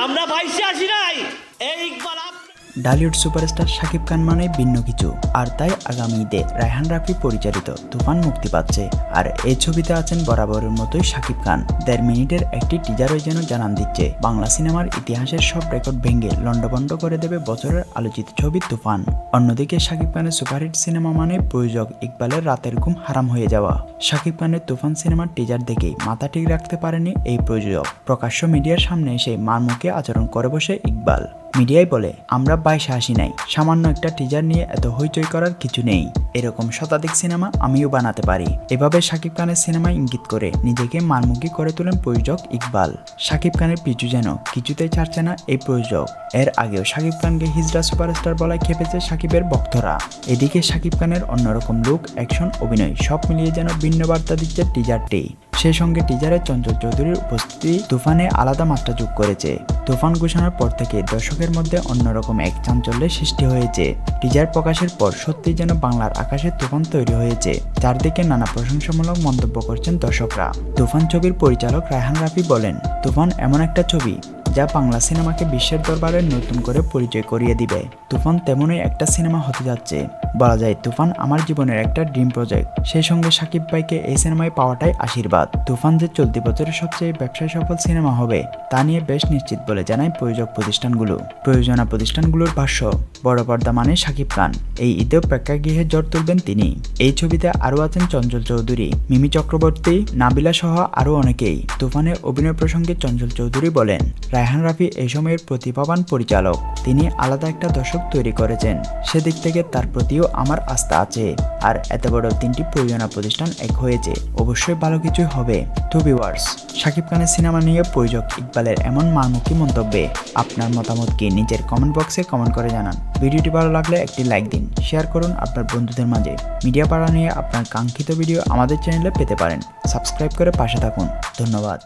আমরা ভাইসে আসি নাই এই ইকবাল। ঢালিউড সুপারস্টার শাকিব খান মানে ভিন্ন কিছু, আর তাই আগামী ঈদে রায়হান রাফি পরিচালিত তুফান মুক্তি পাচ্ছে। আর এই ছবিতে আছেন বরাবরের মতোই শাকিব খান। 1.5 মিনিটের একটি টিজারই যেন জানান দিচ্ছে বাংলা সিনেমার ইতিহাসের সব রেকর্ড ভেঙে লন্ডভন্ড করে দেবে বছরের আলোচিত ছবি তুফান। অন্যদিকে শাকিব খানের সুপারহিট সিনেমা মানে প্রযোজক ইকবালের রাতের ঘুম হারাম হয়ে যাওয়া। শাকিব খানের তুফান সিনেমার টিজার দেখেই মাথা ঠিক রাখতে পারেনি এই প্রযোজক। প্রকাশ্য মিডিয়ার সামনে এসে মারমুখী আচরণ করে বসে ইকবাল। মিডিয়ায় বলে, আমরা বাইশে আসি নাই, সামান্য একটা টিজার নিয়ে এত হইচই করার কিছু নেই, এরকম শতাধিক সিনেমা আমিও বানাতে পারি। এভাবে শাকিব খানের সিনেমা ইঙ্গিত করে নিজেকে মারমুখী করে তোলেন প্রযোজক ইকবাল। শাকিব খানের পিছু যেন কিছুতেই ছাড়ছে না এই প্রযোজক। এর আগেও শাকিব খানকে হিজড়া সুপারস্টার বলায় খেপেছে শাকিবের ভক্তরা। এদিকে শাকিব খানের অন্যরকম লুক, অ্যাকশন, অভিনয় সব মিলিয়ে যেন ভিন্ন বার্তা দিচ্ছে টিজারটি। সেই সঙ্গে টিজারে চঞ্চল চৌধুরীর উপস্থিতি তুফানে আলাদা মাত্রা যোগ করেছে। তুফান ঘোষণার পর থেকে দর্শকের মধ্যে অন্যরকম এক চাঞ্চল্যের সৃষ্টি হয়েছে। টিজার প্রকাশের পর সত্যিই যেন বাংলার আকাশে তুফান তৈরি হয়েছে। চারদিকে নানা প্রশংসামূলক মন্তব্য করছেন দর্শকরা। তুফান ছবির পরিচালক রায়হান রাফি বলেন, তুফান এমন একটা ছবি যা বাংলা সিনেমাকে বিশ্বের দরবারে নতুন করে পরিচয় করিয়ে দিবে। তুফান তেমনই একটা সিনেমা হতে যাচ্ছে। বলা যায় তুফান আমার জীবনের একটা ড্রিম প্রজেক্ট। সেই সঙ্গে শাকিব ভাইকে এই সিনেমায় পাওয়াটাই আশীর্বাদ। তুফান যে চলতি বছরের সবচেয়ে ব্যবসায় সফল সিনেমা হবে তা নিয়ে বেশ নিশ্চিত বলে জানায় প্রযোজক প্রতিষ্ঠানগুলো। প্রযোজনা প্রতিষ্ঠানগুলোর ভাষ্য, বড় পর্দা মানে শাকিব খান। এই ঈদেও প্রেক্ষাগৃহে জ্বর তুলবেন তিনি। এই ছবিতে আরও আছেন চঞ্চল চৌধুরী, মিমি চক্রবর্তী, নাবিলা সহ আরও অনেকেই। তুফানে অভিনয় প্রসঙ্গে চঞ্চল চৌধুরী বলেন, রায়হান রাফি এই সময়ের প্রতিভাবান পরিচালক। তিনি আলাদা একটা দর্শক তৈরি করেছেন, সেদিক থেকে তার প্রতিও আমার আস্থা আছে। আর এত বড় 3টি প্রযোজনা প্রতিষ্ঠান এক হয়েছে, অবশ্যই ভালো কিছুই হবে। তো ভিউয়ার্স, শাকিব খানের সিনেমা নিয়ে প্রযোজক ইকবালের এমন মারমুখী মন্তব্যে আপনার মতামত কি নিজের কমেন্ট বক্সে কমেন্ট করে জানান। ভিডিওটি ভালো লাগলে একটি লাইক দিন, শেয়ার করুন আপনার বন্ধুদের মাঝে। মিডিয়া পাড়া নিয়ে আপনার কাঙ্ক্ষিত ভিডিও আমাদের চ্যানেলে পেতে পারেন। সাবস্ক্রাইব করে পাশে থাকুন। ধন্যবাদ।